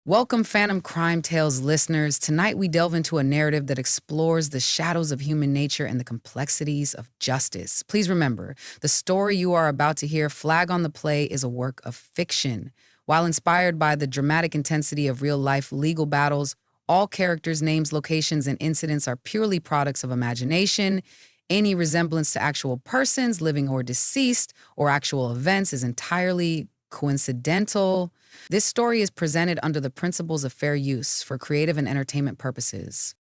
Welcome, Phantom Crime Tales listeners. Tonight we delve into a narrative that explores the shadows of human nature and the complexities of justice. Please remember, the story you are about to hear, Flag on the Play, is a work of fiction. While inspired by the dramatic intensity of real life legal battles, all characters, names, locations, and incidents are purely products of imagination. Any resemblance to actual persons, living or deceased, or actual events is entirely coincidental. This story is presented under the principles of fair use for creative and entertainment purposes.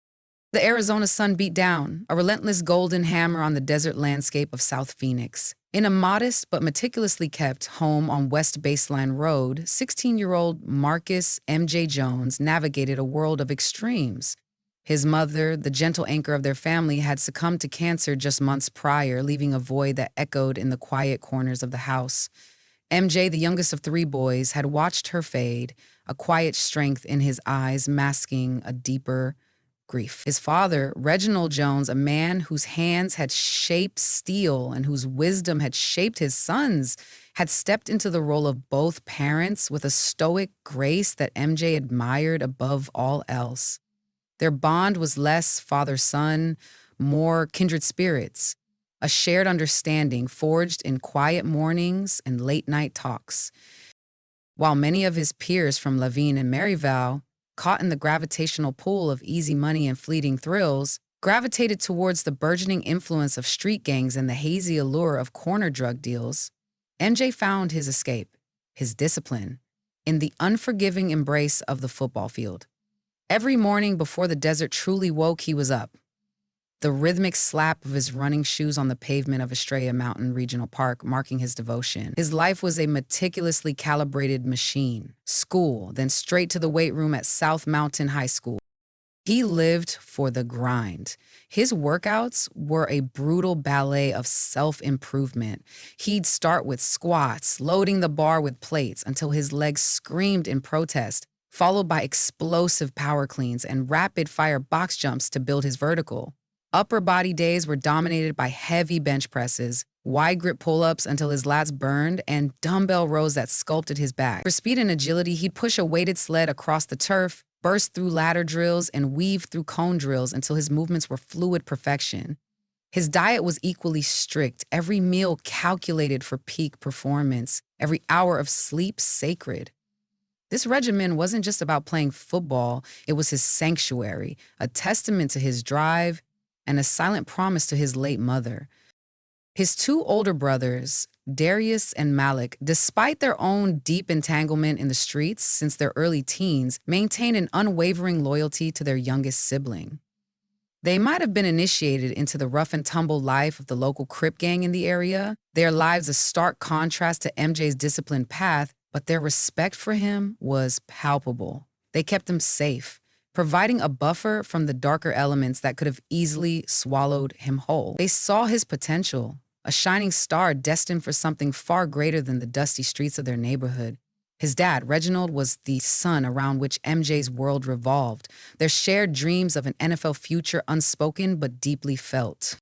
The Arizona sun beat down, a relentless golden hammer on the desert landscape of South Phoenix. In a modest but meticulously kept home on West Baseline Road, 16-year-old Marcus M.J. Jones navigated a world of extremes. His mother, the gentle anchor of their family, had succumbed to cancer just months prior, leaving a void that echoed in the quiet corners of the house. MJ, the youngest of three boys, had watched her fade, a quiet strength in his eyes masking a deeper grief. His father, Reginald Jones, a man whose hands had shaped steel and whose wisdom had shaped his sons, had stepped into the role of both parents with a stoic grace that MJ admired above all else. Their bond was less father-son, more kindred spirits, a shared understanding forged in quiet mornings and late-night talks. While many of his peers from Lavine and Maryvale, caught in the gravitational pull of easy money and fleeting thrills, gravitated towards the burgeoning influence of street gangs and the hazy allure of corner drug deals, MJ found his escape, his discipline, in the unforgiving embrace of the football field. Every morning before the desert truly woke, he was up. The rhythmic slap of his running shoes on the pavement of Estrella Mountain Regional Park marking his devotion. His life was a meticulously calibrated machine. School, then straight to the weight room at South Mountain High School. He lived for the grind. His workouts were a brutal ballet of self-improvement. He'd start with squats, loading the bar with plates until his legs screamed in protest, followed by explosive power cleans and rapid-fire box jumps to build his vertical. Upper body days were dominated by heavy bench presses, wide grip pull-ups until his lats burned, and dumbbell rows that sculpted his back. For speed and agility, he'd push a weighted sled across the turf, burst through ladder drills, and weave through cone drills until his movements were fluid perfection. His diet was equally strict, every meal calculated for peak performance, every hour of sleep sacred. This regimen wasn't just about playing football, it was his sanctuary, a testament to his drive, and a silent promise to his late mother. His two older brothers, Darius and Malik, despite their own deep entanglement in the streets since their early teens, maintained an unwavering loyalty to their youngest sibling. They might have been initiated into the rough and tumble life of the local Crip gang in the area, their lives a stark contrast to MJ's disciplined path, but their respect for him was palpable. They kept him safe, providing a buffer from the darker elements that could have easily swallowed him whole. They saw his potential, a shining star destined for something far greater than the dusty streets of their neighborhood. His dad, Reginald, was the sun around which MJ's world revolved, their shared dreams of an NFL future unspoken but deeply felt.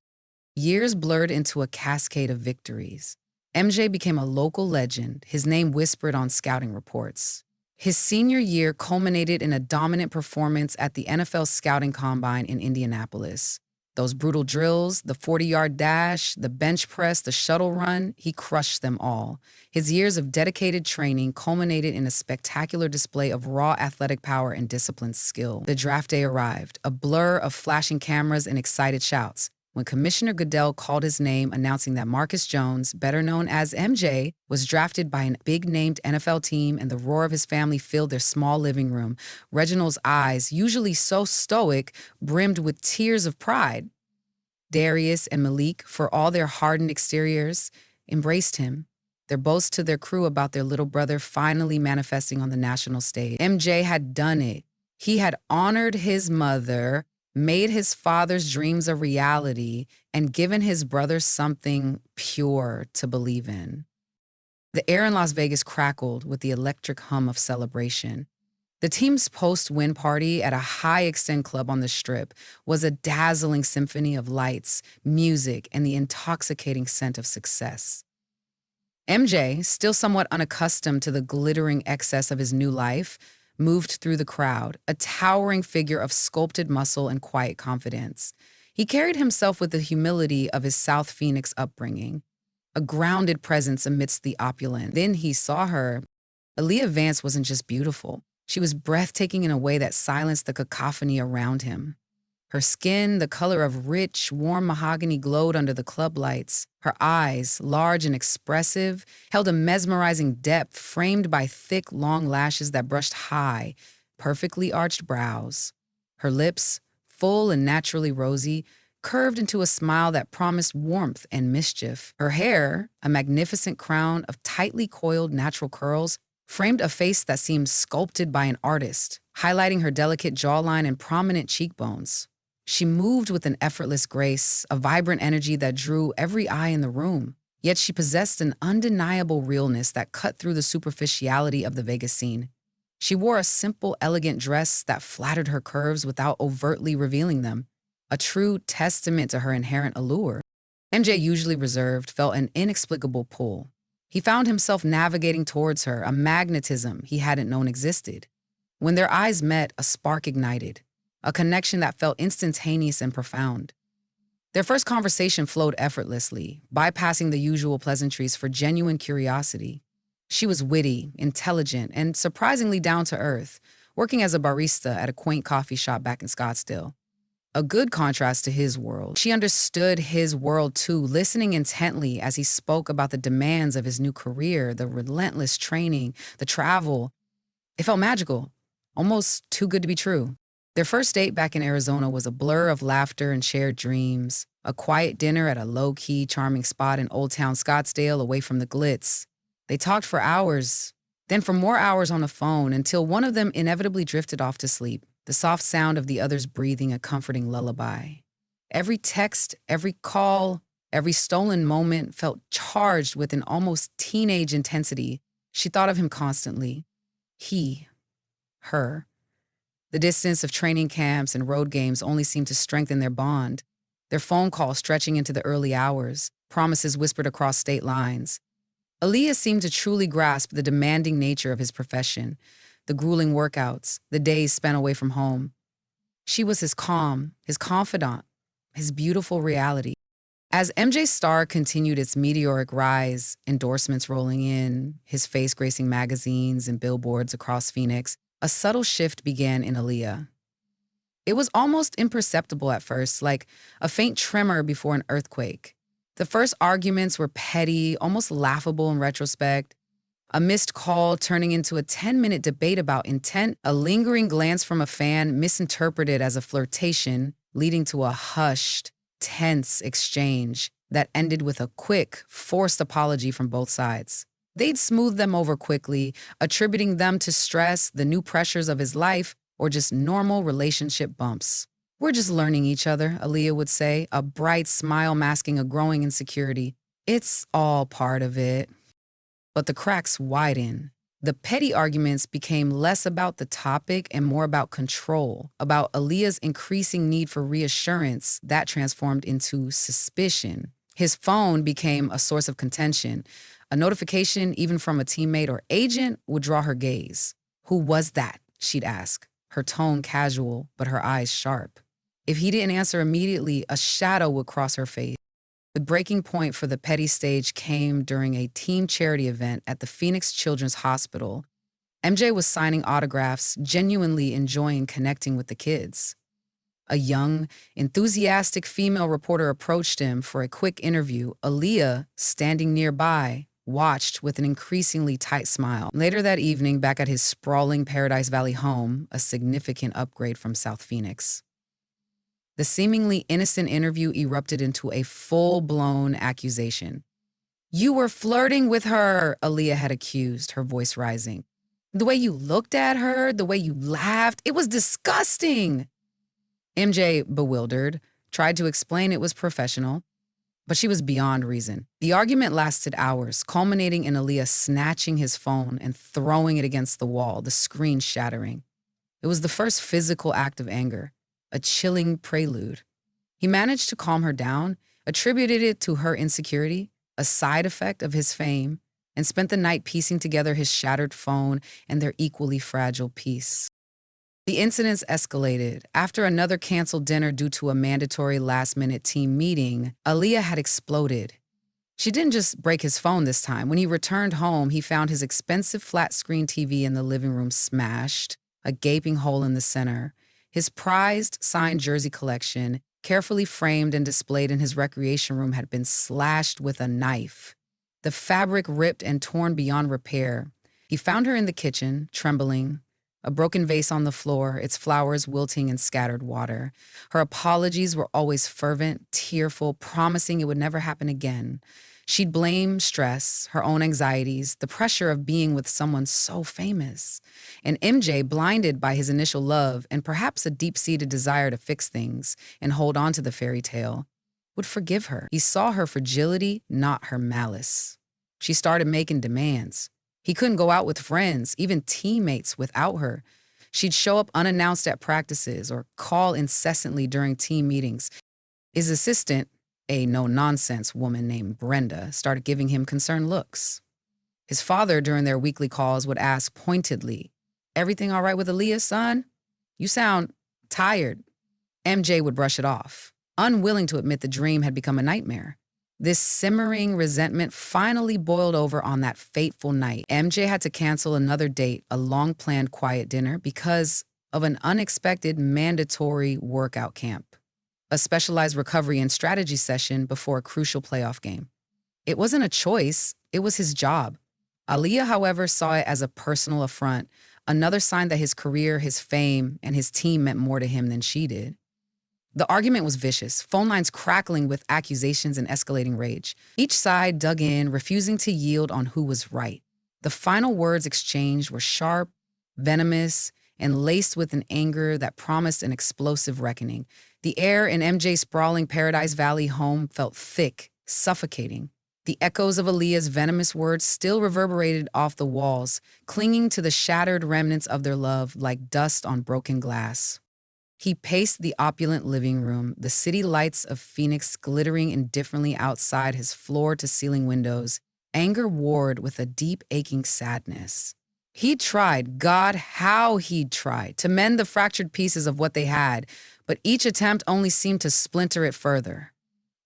Years blurred into a cascade of victories. MJ became a local legend, his name whispered on scouting reports. His senior year culminated in a dominant performance at the NFL Scouting Combine in Indianapolis. Those brutal drills, the 40-yard dash, the bench press, the shuttle run, he crushed them all. His years of dedicated training culminated in a spectacular display of raw athletic power and disciplined skill. The draft day arrived, a blur of flashing cameras and excited shouts. When Commissioner Goodell called his name announcing that Marcus Jones, better known as MJ, was drafted by a big-named NFL team and the roar of his family filled their small living room, Reginald's eyes, usually so stoic, brimmed with tears of pride. Darius and Malik, for all their hardened exteriors, embraced him, their boast to their crew about their little brother finally manifesting on the national stage. MJ had done it. He had honored his mother, made his father's dreams a reality, and given his brother something pure to believe in. The air in Las Vegas crackled with the electric hum of celebration. The team's post-win party at a high-extend club on the Strip was a dazzling symphony of lights, music, and the intoxicating scent of success. MJ, still somewhat unaccustomed to the glittering excess of his new life, moved through the crowd, a towering figure of sculpted muscle and quiet confidence. He carried himself with the humility of his South Phoenix upbringing, a grounded presence amidst the opulence. Then he saw her. Aaliyah Vance wasn't just beautiful. She was breathtaking in a way that silenced the cacophony around him. Her skin, the color of rich, warm mahogany, glowed under the club lights. Her eyes, large and expressive, held a mesmerizing depth framed by thick, long lashes that brushed high, perfectly arched brows. Her lips, full and naturally rosy, curved into a smile that promised warmth and mischief. Her hair, a magnificent crown of tightly coiled natural curls, framed a face that seemed sculpted by an artist, highlighting her delicate jawline and prominent cheekbones. She moved with an effortless grace, a vibrant energy that drew every eye in the room. Yet she possessed an undeniable realness that cut through the superficiality of the Vegas scene. She wore a simple, elegant dress that flattered her curves without overtly revealing them, a true testament to her inherent allure. MJ, usually reserved, felt an inexplicable pull. He found himself navigating towards her, a magnetism he hadn't known existed. When their eyes met, a spark ignited, a connection that felt instantaneous and profound. Their first conversation flowed effortlessly, bypassing the usual pleasantries for genuine curiosity. She was witty, intelligent, and surprisingly down to earth, working as a barista at a quaint coffee shop back in Scottsdale. A good contrast to his world. She understood his world too, listening intently as he spoke about the demands of his new career, the relentless training, the travel. It felt magical, almost too good to be true. Their first date back in Arizona was a blur of laughter and shared dreams, a quiet dinner at a low-key, charming spot in Old Town Scottsdale away from the glitz. They talked for hours, then for more hours on the phone until one of them inevitably drifted off to sleep, the soft sound of the other's breathing a comforting lullaby. Every text, every call, every stolen moment felt charged with an almost teenage intensity. She thought of him constantly. He, her. The distance of training camps and road games only seemed to strengthen their bond, their phone calls stretching into the early hours, promises whispered across state lines. Aaliyah seemed to truly grasp the demanding nature of his profession, the grueling workouts, the days spent away from home. She was his calm, his confidant, his beautiful reality. As MJ's star continued its meteoric rise, endorsements rolling in, his face gracing magazines and billboards across Phoenix, a subtle shift began in Aaliyah. It was almost imperceptible at first, like a faint tremor before an earthquake. The first arguments were petty, almost laughable in retrospect. A missed call turning into a 10-minute debate about intent, a lingering glance from a fan misinterpreted as a flirtation, leading to a hushed, tense exchange that ended with a quick, forced apology from both sides. They'd smooth them over quickly, attributing them to stress, the new pressures of his life, or just normal relationship bumps. "We're just learning each other," Aaliyah would say, a bright smile masking a growing insecurity. "It's all part of it." But the cracks widened. The petty arguments became less about the topic and more about control, about Aaliyah's increasing need for reassurance that transformed into suspicion. His phone became a source of contention. A notification, even from a teammate or agent, would draw her gaze. "Who was that?" she'd ask, her tone casual, but her eyes sharp. If he didn't answer immediately, a shadow would cross her face. The breaking point for the petty stage came during a team charity event at the Phoenix Children's Hospital. MJ was signing autographs, genuinely enjoying connecting with the kids. A young, enthusiastic female reporter approached him for a quick interview. Aaliyah, standing nearby, watched with an increasingly tight smile. Later that evening, back at his sprawling Paradise Valley home, a significant upgrade from South Phoenix, the seemingly innocent interview erupted into a full-blown accusation. "You were flirting with her," Aaliyah had accused, her voice rising. "The way you looked at her, the way you laughed, it was disgusting." MJ, bewildered, tried to explain it was professional, but she was beyond reason. The argument lasted hours, culminating in Aaliyah snatching his phone and throwing it against the wall, the screen shattering. It was the first physical act of anger, a chilling prelude. He managed to calm her down, attributed it to her insecurity, a side effect of his fame, and spent the night piecing together his shattered phone and their equally fragile peace. The incidents escalated. After another canceled dinner due to a mandatory last-minute team meeting, Aaliyah had exploded. She didn't just break his phone this time. When he returned home, he found his expensive flat-screen TV in the living room smashed, a gaping hole in the center. His prized signed jersey collection, carefully framed and displayed in his recreation room, had been slashed with a knife. The fabric ripped and torn beyond repair. He found her in the kitchen, trembling, a broken vase on the floor, its flowers wilting in scattered water. Her apologies were always fervent, tearful, promising it would never happen again. She'd blame stress, her own anxieties, the pressure of being with someone so famous. And MJ, blinded by his initial love and perhaps a deep-seated desire to fix things and hold on to the fairy tale, would forgive her. He saw her fragility, not her malice. She started making demands. He couldn't go out with friends, even teammates, without her. She'd show up unannounced at practices or call incessantly during team meetings. His assistant, a no-nonsense woman named Brenda, started giving him concerned looks. His father, during their weekly calls, would ask pointedly, "Everything all right with Aaliyah, son? You sound tired." MJ would brush it off, unwilling to admit the dream had become a nightmare. This simmering resentment finally boiled over on that fateful night. MJ had to cancel another date, a long-planned quiet dinner, because of an unexpected mandatory workout camp, a specialized recovery and strategy session before a crucial playoff game. It wasn't a choice, it was his job. Aaliyah, however, saw it as a personal affront, another sign that his career, his fame, and his team meant more to him than she did. The argument was vicious, phone lines crackling with accusations and escalating rage. Each side dug in, refusing to yield on who was right. The final words exchanged were sharp, venomous, and laced with an anger that promised an explosive reckoning. The air in MJ's sprawling Paradise Valley home felt thick, suffocating. The echoes of Aaliyah's venomous words still reverberated off the walls, clinging to the shattered remnants of their love like dust on broken glass. He paced the opulent living room, the city lights of Phoenix glittering indifferently outside his floor-to-ceiling windows, anger warred with a deep, aching sadness. He'd tried, God, how he'd tried, to mend the fractured pieces of what they had, but each attempt only seemed to splinter it further.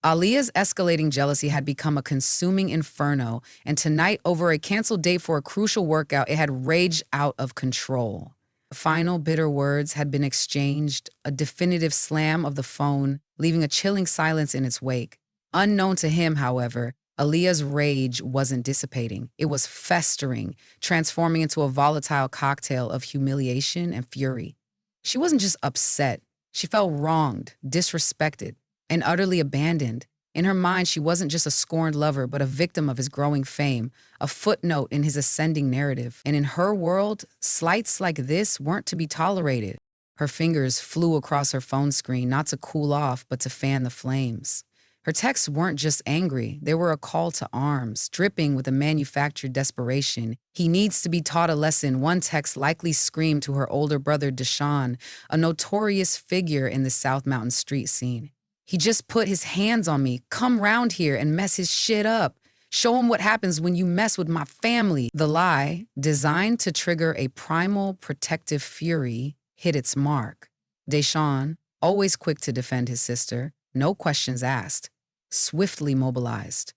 Aaliyah's escalating jealousy had become a consuming inferno, and tonight, over a canceled date for a crucial workout, it had raged out of control. Final bitter words had been exchanged, a definitive slam of the phone, leaving a chilling silence in its wake. Unknown to him, however, Aaliyah's rage wasn't dissipating. It was festering, transforming into a volatile cocktail of humiliation and fury. She wasn't just upset. She felt wronged, disrespected, and utterly abandoned. In her mind, she wasn't just a scorned lover, but a victim of his growing fame, a footnote in his ascending narrative. And in her world, slights like this weren't to be tolerated. Her fingers flew across her phone screen, not to cool off, but to fan the flames. Her texts weren't just angry. They were a call to arms, dripping with a manufactured desperation. "He needs to be taught a lesson," one text likely screamed to her older brother Deshaun, a notorious figure in the South Mountain street scene. "He just put his hands on me. Come round here and mess his shit up. Show him what happens when you mess with my family." The lie, designed to trigger a primal protective fury, hit its mark. Deshaun, always quick to defend his sister, no questions asked, swiftly mobilized.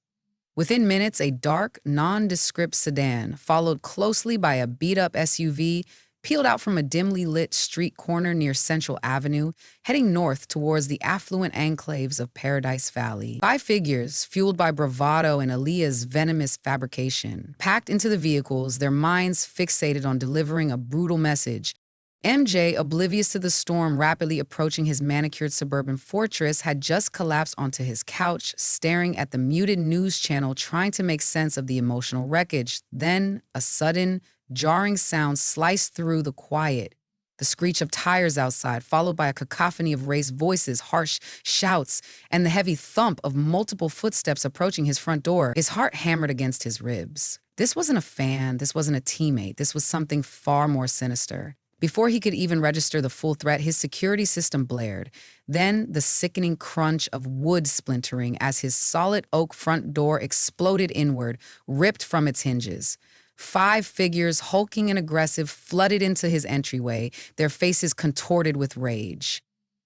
Within minutes, a dark, nondescript sedan, followed closely by a beat-up SUV, peeled out from a dimly lit street corner near Central Avenue, heading north towards the affluent enclaves of Paradise Valley. 5 figures, fueled by bravado and Aaliyah's venomous fabrication, packed into the vehicles, their minds fixated on delivering a brutal message. MJ, oblivious to the storm rapidly approaching his manicured suburban fortress, had just collapsed onto his couch, staring at the muted news channel, trying to make sense of the emotional wreckage. Then, a sudden, jarring sound sliced through the quiet. The screech of tires outside, followed by a cacophony of raised voices, harsh shouts, and the heavy thump of multiple footsteps approaching his front door. His heart hammered against his ribs. This wasn't a fan, this wasn't a teammate, this was something far more sinister. Before he could even register the full threat, his security system blared. Then the sickening crunch of wood splintering as his solid oak front door exploded inward, ripped from its hinges. 5 figures, hulking and aggressive, flooded into his entryway, their faces contorted with rage.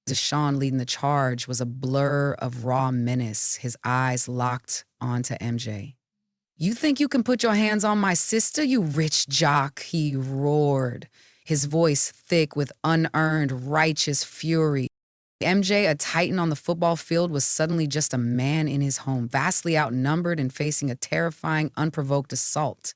Deshaun leading the charge was a blur of raw menace, his eyes locked onto MJ. "You think you can put your hands on my sister, you rich jock?" he roared, his voice thick with unearned, righteous fury. MJ, a titan on the football field, was suddenly just a man in his home, vastly outnumbered and facing a terrifying, unprovoked assault.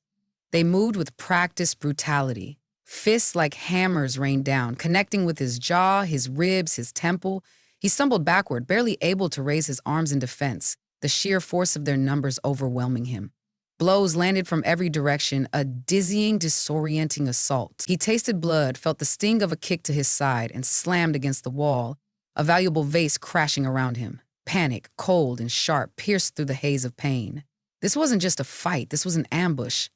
They moved with practiced brutality. Fists like hammers rained down, connecting with his jaw, his ribs, his temple. He stumbled backward, barely able to raise his arms in defense, the sheer force of their numbers overwhelming him. Blows landed from every direction, a dizzying, disorienting assault. He tasted blood, felt the sting of a kick to his side, and slammed against the wall, a valuable vase crashing around him. Panic, cold and sharp, pierced through the haze of pain. This wasn't just a fight, this was an ambush.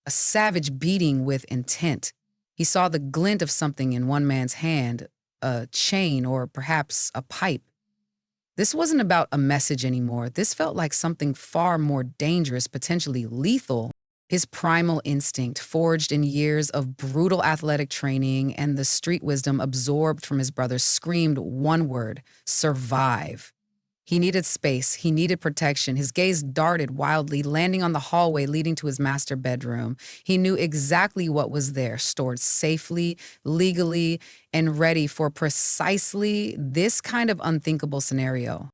A savage beating with intent. He saw the glint of something in one man's hand, a chain or perhaps a pipe. This wasn't about a message anymore. This felt like something far more dangerous, potentially lethal. His primal instinct, forged in years of brutal athletic training and the street wisdom absorbed from his brother, screamed one word: survive. He needed space. He needed protection. His gaze darted wildly, landing on the hallway leading to his master bedroom. He knew exactly what was there, stored safely, legally, and ready for precisely this kind of unthinkable scenario.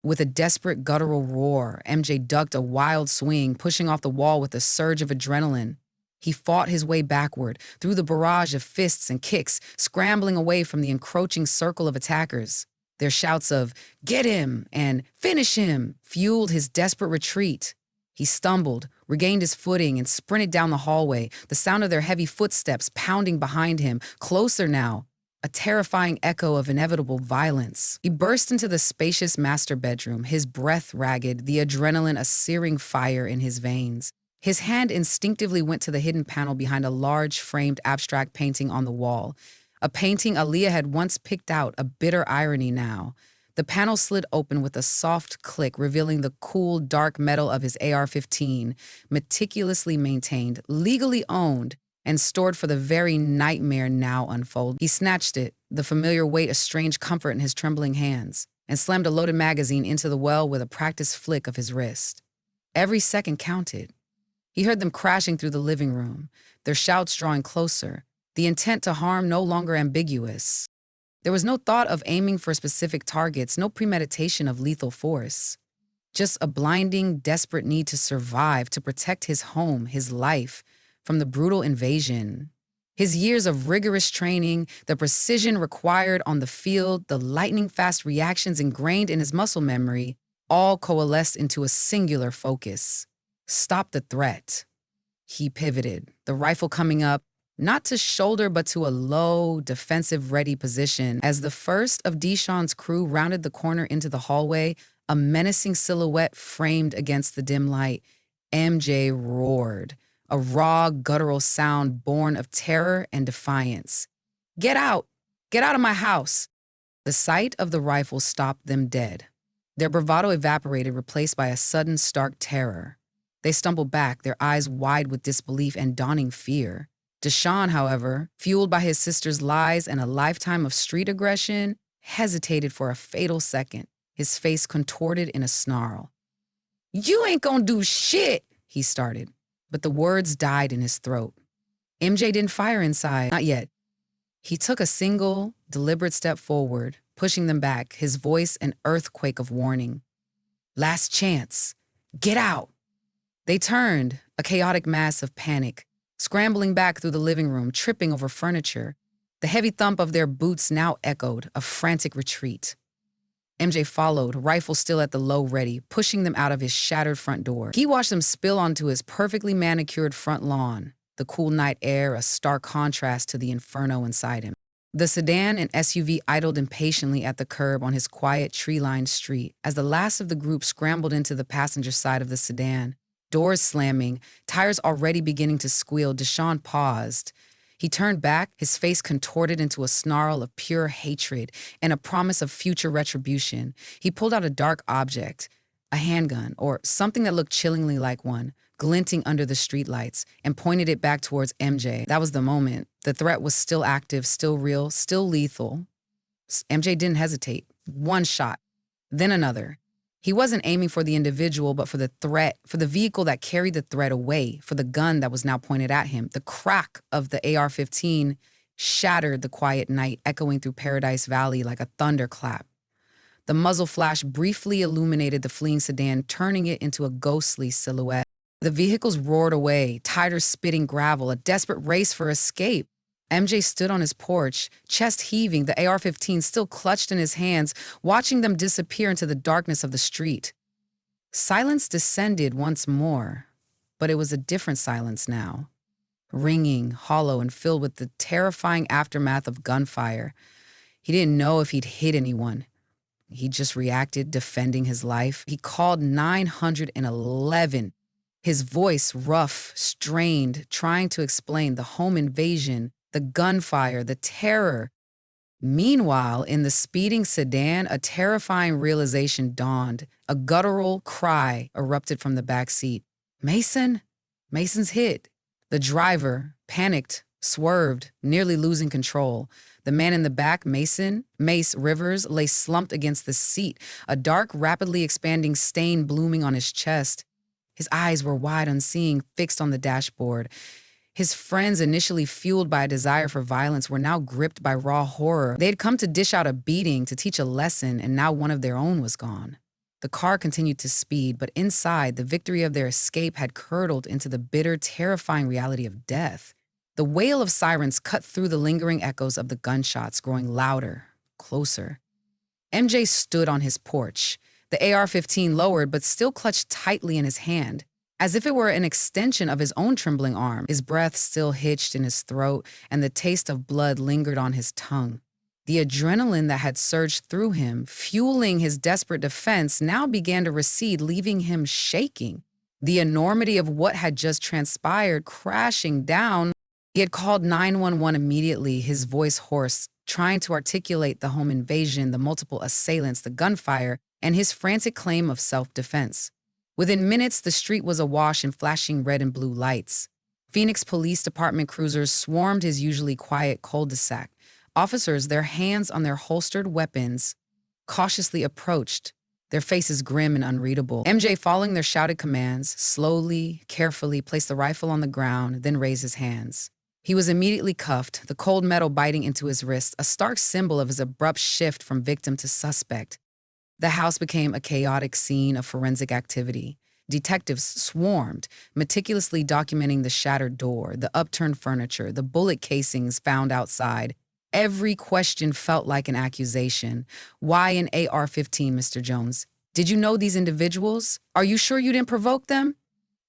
With a desperate guttural roar, MJ ducked a wild swing, pushing off the wall with a surge of adrenaline. He fought his way backward, through the barrage of fists and kicks, scrambling away from the encroaching circle of attackers. Their shouts of, "Get him!" and "Finish him!" fueled his desperate retreat. He stumbled, regained his footing, and sprinted down the hallway, the sound of their heavy footsteps pounding behind him, closer now, a terrifying echo of inevitable violence. He burst into the spacious master bedroom, his breath ragged, the adrenaline a searing fire in his veins. His hand instinctively went to the hidden panel behind a large framed abstract painting on the wall. A painting Aaliyah had once picked out, a bitter irony now. The panel slid open with a soft click, revealing the cool, dark metal of his AR-15, meticulously maintained, legally owned, and stored for the very nightmare now unfolding. He snatched it, the familiar weight a strange comfort in his trembling hands, and slammed a loaded magazine into the well with a practiced flick of his wrist. Every second counted. He heard them crashing through the living room, their shouts drawing closer, the intent to harm no longer ambiguous. There was no thought of aiming for specific targets, no premeditation of lethal force. Just a blinding, desperate need to survive, to protect his home, his life, from the brutal invasion. His years of rigorous training, the precision required on the field, the lightning-fast reactions ingrained in his muscle memory, all coalesced into a singular focus. Stop the threat. He pivoted, the rifle coming up, not to shoulder, but to a low, defensive-ready position. As the first of Deshaun's crew rounded the corner into the hallway, a menacing silhouette framed against the dim light, MJ roared, a raw, guttural sound born of terror and defiance. "Get out! Get out of my house!" The sight of the rifle stopped them dead. Their bravado evaporated, replaced by a sudden, stark terror. They stumbled back, their eyes wide with disbelief and dawning fear. Deshaun, however, fueled by his sister's lies and a lifetime of street aggression, hesitated for a fatal second, his face contorted in a snarl. "You ain't gonna do shit," he started, but the words died in his throat. MJ didn't fire inside, not yet. He took a single, deliberate step forward, pushing them back, his voice an earthquake of warning. "Last chance. Get out." They turned, a chaotic mass of panic, scrambling back through the living room, tripping over furniture. The heavy thump of their boots now echoed, a frantic retreat. MJ followed, rifle still at the low ready, pushing them out of his shattered front door. He watched them spill onto his perfectly manicured front lawn, the cool night air a stark contrast to the inferno inside him. The sedan and SUV idled impatiently at the curb on his quiet, tree-lined street as the last of the group scrambled into the passenger side of the sedan. Doors slamming, tires already beginning to squeal, Deshaun paused. He turned back, his face contorted into a snarl of pure hatred and a promise of future retribution. He pulled out a dark object, a handgun, or something that looked chillingly like one, glinting under the streetlights, and pointed it back towards MJ. That was the moment. The threat was still active, still real, still lethal. MJ didn't hesitate. One shot, then another. He wasn't aiming for the individual, but for the threat, for the vehicle that carried the threat away, for the gun that was now pointed at him. The crack of the AR-15 shattered the quiet night, echoing through Paradise Valley like a thunderclap. The muzzle flash briefly illuminated the fleeing sedan, turning it into a ghostly silhouette. The vehicles roared away, tires spitting gravel, a desperate race for escape. MJ stood on his porch, chest heaving, the AR-15 still clutched in his hands, watching them disappear into the darkness of the street. Silence descended once more, but it was a different silence now. Ringing, hollow, and filled with the terrifying aftermath of gunfire. He didn't know if he'd hit anyone. He just reacted, defending his life. He called 911. His voice rough, strained, trying to explain the home invasion, the gunfire, the terror. Meanwhile, in the speeding sedan, a terrifying realization dawned. A guttural cry erupted from the back seat. Mason? Mason's hit. The driver, panicked, swerved, nearly losing control. The man in the back, Mace Rivers, lay slumped against the seat, a dark, rapidly expanding stain blooming on his chest. His eyes were wide, unseeing, fixed on the dashboard. His friends, initially fueled by a desire for violence, were now gripped by raw horror. They had come to dish out a beating, to teach a lesson, and now one of their own was gone. The car continued to speed, but inside, the victory of their escape had curdled into the bitter, terrifying reality of death. The wail of sirens cut through the lingering echoes of the gunshots, growing louder, closer. MJ stood on his porch, the AR-15 lowered but still clutched tightly in his hand, as if it were an extension of his own trembling arm. His breath still hitched in his throat, and the taste of blood lingered on his tongue. The adrenaline that had surged through him, fueling his desperate defense, now began to recede, leaving him shaking. The enormity of what had just transpired crashing down. He had called 911 immediately, his voice hoarse, trying to articulate the home invasion, the multiple assailants, the gunfire, and his frantic claim of self-defense. Within minutes, the street was awash in flashing red and blue lights. Phoenix Police Department cruisers swarmed his usually quiet cul-de-sac. Officers, their hands on their holstered weapons, cautiously approached, their faces grim and unreadable. MJ, following their shouted commands, slowly, carefully placed the rifle on the ground, then raised his hands. He was immediately cuffed, the cold metal biting into his wrist, a stark symbol of his abrupt shift from victim to suspect. The house became a chaotic scene of forensic activity. Detectives swarmed, meticulously documenting the shattered door, the upturned furniture, the bullet casings found outside. Every question felt like an accusation. Why an AR-15, Mr. Jones? Did you know these individuals? Are you sure you didn't provoke them?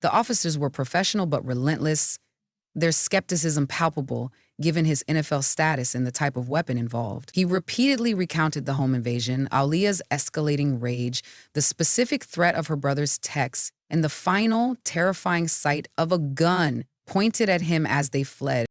The officers were professional but relentless, their skepticism palpable, given his NFL status and the type of weapon involved. He repeatedly recounted the home invasion, Aaliyah's escalating rage, the specific threat of her brother's texts, and the final, terrifying sight of a gun pointed at him as they fled.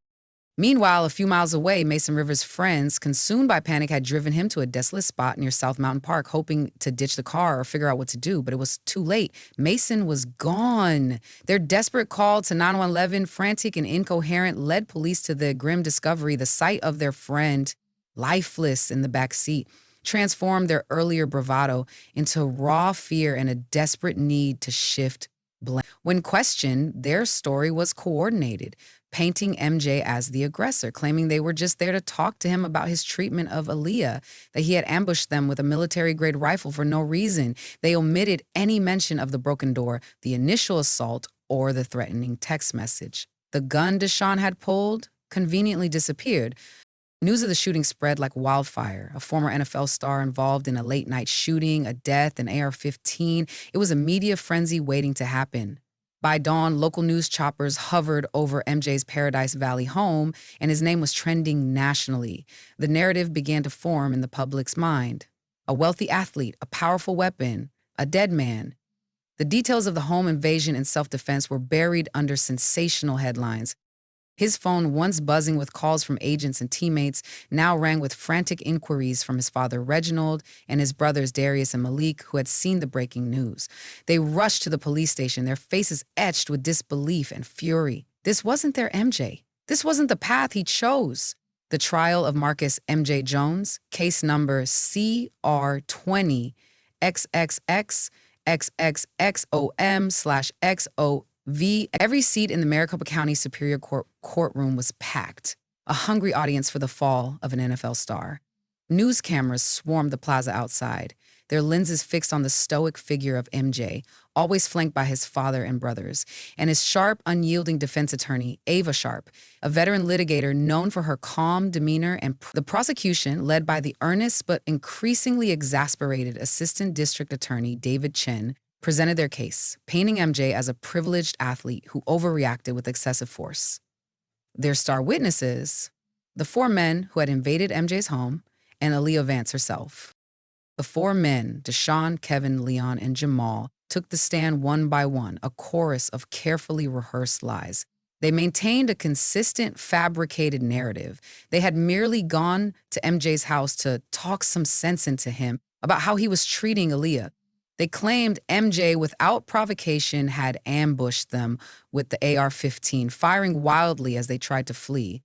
Meanwhile, a few miles away, Mason Rivers' friends, consumed by panic, had driven him to a desolate spot near South Mountain Park, hoping to ditch the car or figure out what to do, but it was too late. Mason was gone. Their desperate call to 911, frantic and incoherent, led police to the grim discovery: the sight of their friend, lifeless in the back seat, transformed their earlier bravado into raw fear and a desperate need to shift blame. When questioned, their story was coordinated, painting MJ as the aggressor, claiming they were just there to talk to him about his treatment of Aaliyah, that he had ambushed them with a military-grade rifle for no reason. They omitted any mention of the broken door, the initial assault, or the threatening text message. The gun Deshaun had pulled conveniently disappeared. News of the shooting spread like wildfire. A former NFL star involved in a late-night shooting, a death, an AR-15. It was a media frenzy waiting to happen. By dawn, local news choppers hovered over MJ's Paradise Valley home, and his name was trending nationally. The narrative began to form in the public's mind. A wealthy athlete, a powerful weapon, a dead man. The details of the home invasion and self-defense were buried under sensational headlines. His phone, once buzzing with calls from agents and teammates, now rang with frantic inquiries from his father Reginald and his brothers Darius and Malik, who had seen the breaking news. They rushed to the police station, their faces etched with disbelief and fury. This wasn't their MJ. This wasn't the path he chose. The trial of Marcus MJ Jones, case number CR20 XXX XXXOM/XO every seat in the Maricopa County Superior Court courtroom was packed, a hungry audience for the fall of an NFL star. News cameras swarmed the plaza outside, their lenses fixed on the stoic figure of MJ, always flanked by his father and brothers, and his sharp, unyielding defense attorney, Ava Sharp, a veteran litigator known for her calm demeanor, and the prosecution, led by the earnest but increasingly exasperated Assistant District Attorney David Chen, presented their case, painting MJ as a privileged athlete who overreacted with excessive force. Their star witnesses, the four men who had invaded MJ's home, and Aaliyah Vance herself. The four men, Deshaun, Kevin, Leon, and Jamal, took the stand one by one, a chorus of carefully rehearsed lies. They maintained a consistent, fabricated narrative. They had merely gone to MJ's house to talk some sense into him about how he was treating Aaliyah. They claimed MJ, without provocation, had ambushed them with the AR-15, firing wildly as they tried to flee.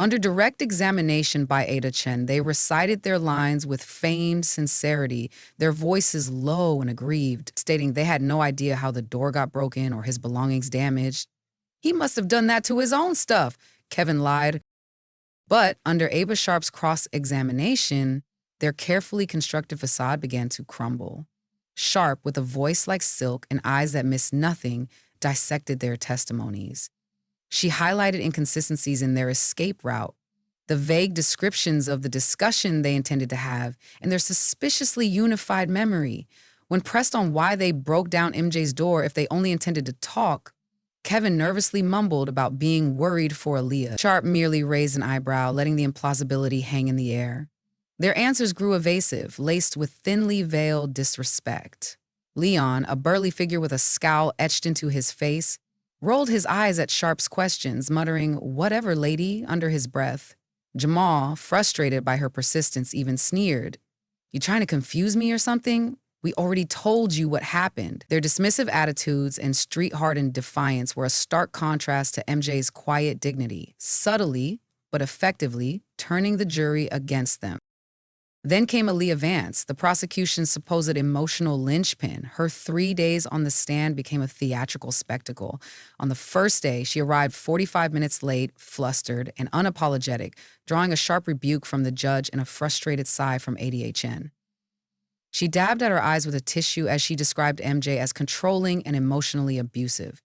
Under direct examination by Ada Chen, they recited their lines with feigned sincerity, their voices low and aggrieved, stating they had no idea how the door got broken or his belongings damaged. "He must have done that to his own stuff," Kevin lied. But under Ava Sharp's cross-examination, their carefully constructed facade began to crumble. Sharp, with a voice like silk and eyes that missed nothing, dissected their testimonies. She highlighted inconsistencies in their escape route, the vague descriptions of the discussion they intended to have, and their suspiciously unified memory. When pressed on why they broke down MJ's door if they only intended to talk, Kevin nervously mumbled about being worried for Aaliyah. Sharp merely raised an eyebrow, letting the implausibility hang in the air. Their answers grew evasive, laced with thinly veiled disrespect. Leon, a burly figure with a scowl etched into his face, rolled his eyes at Sharp's questions, muttering, "Whatever, lady," under his breath. Jamal, frustrated by her persistence, even sneered, "You trying to confuse me or something? We already told you what happened." Their dismissive attitudes and street-hardened defiance were a stark contrast to MJ's quiet dignity, subtly but effectively turning the jury against them. Then came Aaliyah Vance, the prosecution's supposed emotional linchpin. Her 3 days on the stand became a theatrical spectacle. On the first day, she arrived 45 minutes late, flustered, and unapologetic, drawing a sharp rebuke from the judge and a frustrated sigh from ADHN. She dabbed at her eyes with a tissue as she described MJ as controlling and emotionally abusive,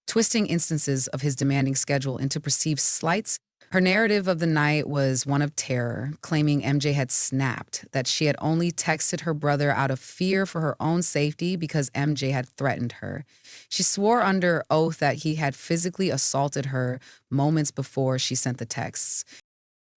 twisting instances of his demanding schedule into perceived slights. Her narrative of the night was one of terror, claiming MJ had snapped, that she had only texted her brother out of fear for her own safety because MJ had threatened her. She swore under oath that he had physically assaulted her moments before she sent the texts.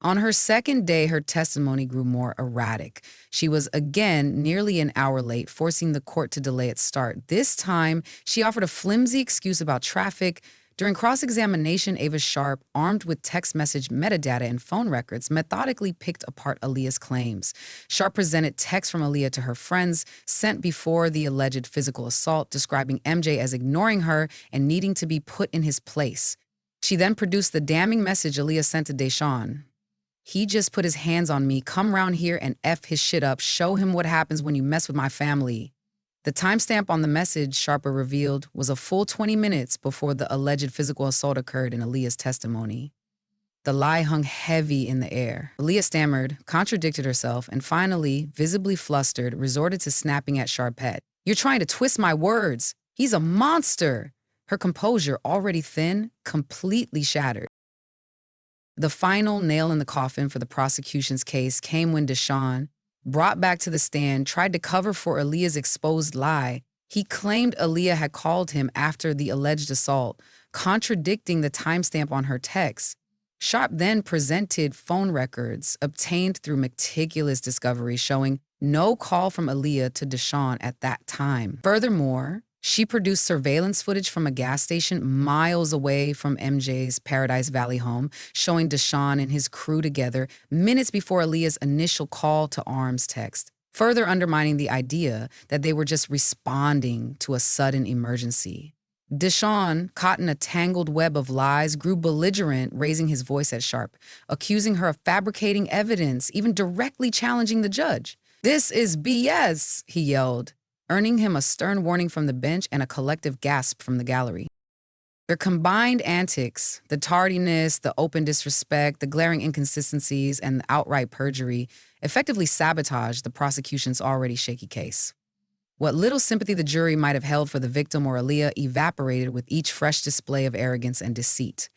On her second day, her testimony grew more erratic. She was again nearly an hour late, forcing the court to delay its start. This time, she offered a flimsy excuse about traffic. During cross-examination, Ava Sharp, armed with text message metadata and phone records, methodically picked apart Aaliyah's claims. Sharp presented texts from Aaliyah to her friends sent before the alleged physical assault, describing MJ as ignoring her and needing to be put in his place. She then produced the damning message Aaliyah sent to Deshaun. "He just put his hands on me. Come round here and F his shit up. Show him what happens when you mess with my family." The timestamp on the message, Sharper revealed, was a full 20 minutes before the alleged physical assault occurred in Aaliyah's testimony. The lie hung heavy in the air. Aaliyah stammered, contradicted herself, and finally, visibly flustered, resorted to snapping at Sharpette. "You're trying to twist my words. He's a monster." Her composure, already thin, completely shattered. The final nail in the coffin for the prosecution's case came when Deshaun, brought back to the stand, tried to cover for Aaliyah's exposed lie. He claimed Aaliyah had called him after the alleged assault, contradicting the timestamp on her text. Sharp then presented phone records obtained through meticulous discovery showing no call from Aaliyah to Deshaun at that time. Furthermore, She produced surveillance footage from a gas station miles away from MJ's Paradise Valley home, showing Deshaun and his crew together minutes before Aaliyah's initial call to arms text, further undermining the idea that they were just responding to a sudden emergency. Deshaun, caught in a tangled web of lies, grew belligerent, raising his voice at Sharp, accusing her of fabricating evidence, even directly challenging the judge. "This is BS," he yelled, earning him a stern warning from the bench and a collective gasp from the gallery. Their combined antics, the tardiness, the open disrespect, the glaring inconsistencies, and the outright perjury, effectively sabotaged the prosecution's already shaky case. What little sympathy the jury might have held for the victim or Aaliyah evaporated with each fresh display of arrogance and deceit.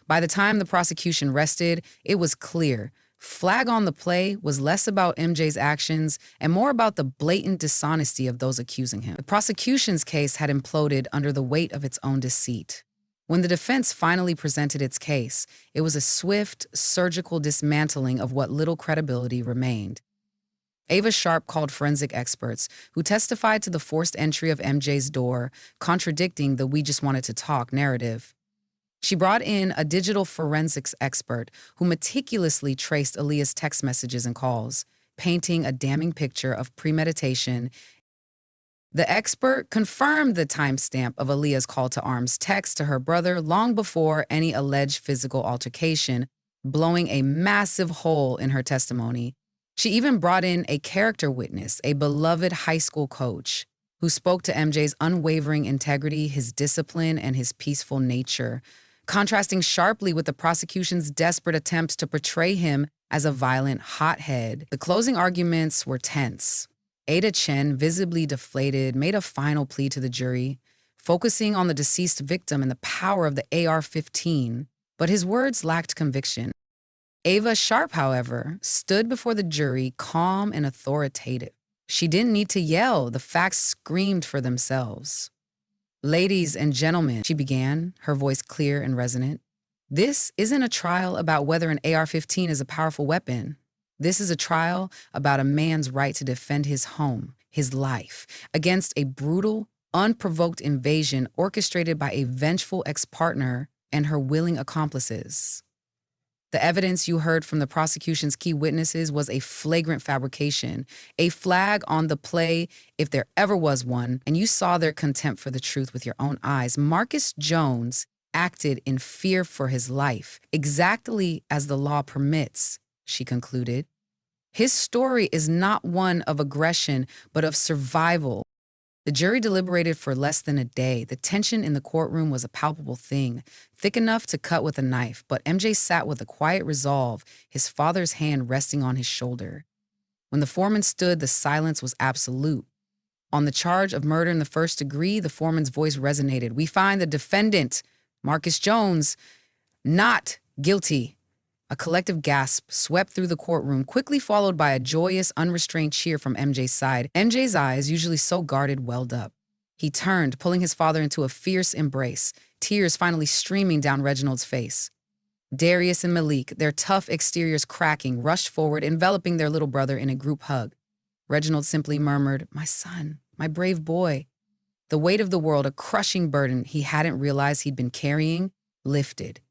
By the time the prosecution rested, it was clear Flag on the Play was less about MJ's actions and more about the blatant dishonesty of those accusing him. The prosecution's case had imploded under the weight of its own deceit. When the defense finally presented its case, it was a swift, surgical dismantling of what little credibility remained. Ava Sharp called forensic experts who testified to the forced entry of MJ's door, contradicting the "we just wanted to talk" narrative. She brought in a digital forensics expert who meticulously traced Aaliyah's text messages and calls, painting a damning picture of premeditation. The expert confirmed the timestamp of Aaliyah's call to arms text to her brother long before any alleged physical altercation, blowing a massive hole in her testimony. She even brought in a character witness, a beloved high school coach, who spoke to MJ's unwavering integrity, his discipline, and his peaceful nature, contrasting sharply with the prosecution's desperate attempts to portray him as a violent hothead. The closing arguments were tense. Ada Chen, visibly deflated, made a final plea to the jury, focusing on the deceased victim and the power of the AR-15, but his words lacked conviction. Ava Sharp, however, stood before the jury calm and authoritative. She didn't need to yell. The facts screamed for themselves. "Ladies and gentlemen," she began, her voice clear and resonant, "this isn't a trial about whether an AR-15 is a powerful weapon. This is a trial about a man's right to defend his home, his life, against a brutal, unprovoked invasion orchestrated by a vengeful ex-partner and her willing accomplices." The evidence you heard from the prosecution's key witnesses was a flagrant fabrication, a flag on the play if there ever was one, and you saw their contempt for the truth with your own eyes. Marcus Jones acted in fear for his life, exactly as the law permits, she concluded. His story is not one of aggression, but of survival. The jury deliberated for less than a day. The tension in the courtroom was a palpable thing, thick enough to cut with a knife, but MJ sat with a quiet resolve, his father's hand resting on his shoulder. When the foreman stood, the silence was absolute. On the charge of murder in the first degree, the foreman's voice resonated. "We find the defendant, Marcus Jones, not guilty." A collective gasp swept through the courtroom, quickly followed by a joyous, unrestrained cheer from MJ's side. MJ's eyes, usually so guarded, welled up. He turned, pulling his father into a fierce embrace, tears finally streaming down Reginald's face. Darius and Malik, their tough exteriors cracking, rushed forward, enveloping their little brother in a group hug. Reginald simply murmured, "My son, my brave boy." The weight of the world, a crushing burden he hadn't realized he'd been carrying, lifted.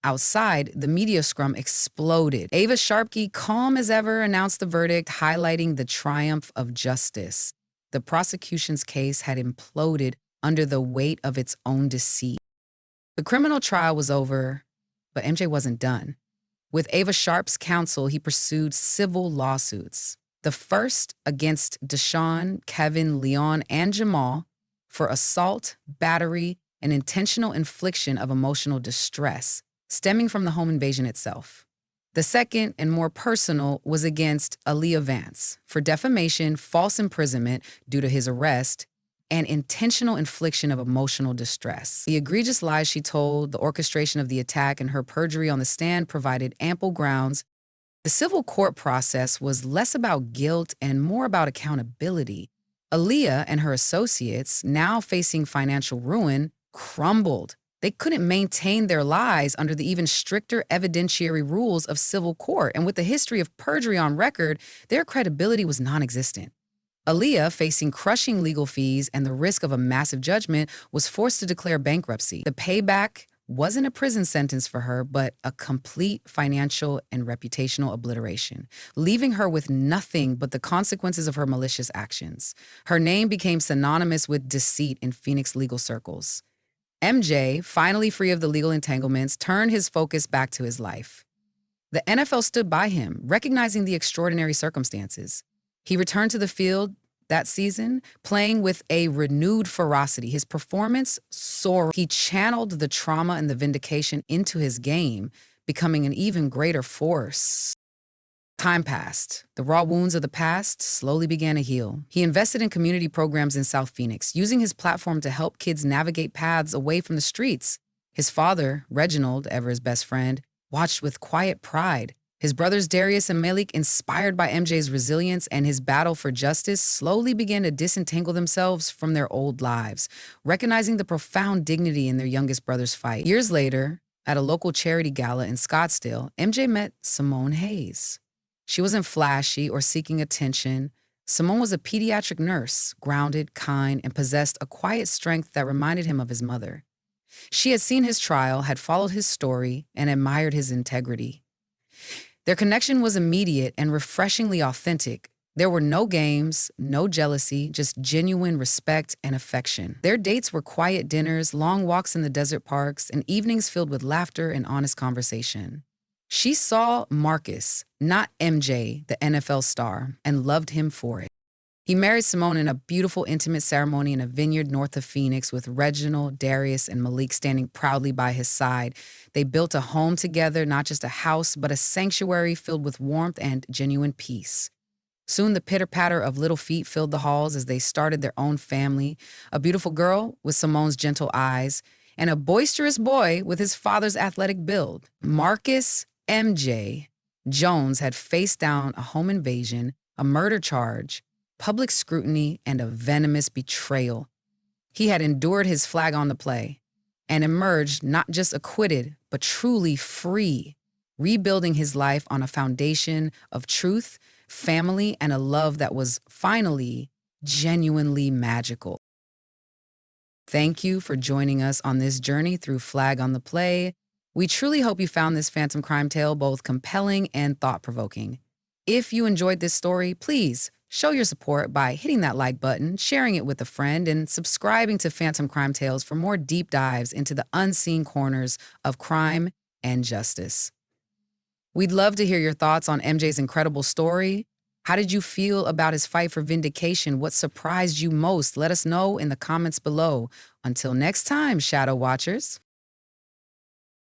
Outside, the media scrum exploded. Ava Sharpke, calm as ever, announced the verdict, highlighting the triumph of justice. The prosecution's case had imploded under the weight of its own deceit. The criminal trial was over, but MJ wasn't done. With Ava Sharp's counsel, he pursued civil lawsuits. The first against Deshaun, Kevin, Leon, and Jamal for assault, battery, and intentional infliction of emotional distress, stemming from the home invasion itself. The second, and more personal, was against Aaliyah Vance for defamation, false imprisonment due to his arrest, and intentional infliction of emotional distress. The egregious lies she told, the orchestration of the attack, and her perjury on the stand provided ample grounds. The civil court process was less about guilt and more about accountability. Aaliyah and her associates, now facing financial ruin, crumbled. They couldn't maintain their lies under the even stricter evidentiary rules of civil court, and with the history of perjury on record, their credibility was non-existent. Aaliyah, facing crushing legal fees and the risk of a massive judgment, was forced to declare bankruptcy. The payback wasn't a prison sentence for her, but a complete financial and reputational obliteration, leaving her with nothing but the consequences of her malicious actions. Her name became synonymous with deceit in Phoenix legal circles. MJ, finally free of the legal entanglements, turned his focus back to his life. The NFL stood by him, recognizing the extraordinary circumstances. He returned to the field that season, playing with a renewed ferocity. His performance soared. He channeled the trauma and the vindication into his game, becoming an even greater force. Time passed. The raw wounds of the past slowly began to heal. He invested in community programs in South Phoenix, using his platform to help kids navigate paths away from the streets. His father, Reginald, ever his best friend, watched with quiet pride. His brothers Darius and Malik, inspired by MJ's resilience and his battle for justice, slowly began to disentangle themselves from their old lives, recognizing the profound dignity in their youngest brother's fight. Years later, at a local charity gala in Scottsdale, MJ met Simone Hayes. She wasn't flashy or seeking attention. Simone was a pediatric nurse, grounded, kind, and possessed a quiet strength that reminded him of his mother. She had seen his trial, had followed his story, and admired his integrity. Their connection was immediate and refreshingly authentic. There were no games, no jealousy, just genuine respect and affection. Their dates were quiet dinners, long walks in the desert parks, and evenings filled with laughter and honest conversation. She saw Marcus, not MJ, the NFL star, and loved him for it. He married Simone in a beautiful, intimate ceremony in a vineyard north of Phoenix with Reginald, Darius, and Malik standing proudly by his side. They built a home together, not just a house, but a sanctuary filled with warmth and genuine peace. Soon the pitter-patter of little feet filled the halls as they started their own family, a beautiful girl with Simone's gentle eyes, and a boisterous boy with his father's athletic build. Marcus MJ Jones had faced down a home invasion, a murder charge, public scrutiny, and a venomous betrayal. He had endured his flag on the play and emerged not just acquitted, but truly free, rebuilding his life on a foundation of truth, family, and a love that was finally genuinely magical. Thank you for joining us on this journey through Flag on the Play. We truly hope you found this Phantom Crime tale both compelling and thought-provoking. If you enjoyed this story, please show your support by hitting that like button, sharing it with a friend, and subscribing to Phantom Crime Tales for more deep dives into the unseen corners of crime and justice. We'd love to hear your thoughts on MJ's incredible story. How did you feel about his fight for vindication? What surprised you most? Let us know in the comments below. Until next time, Shadow Watchers.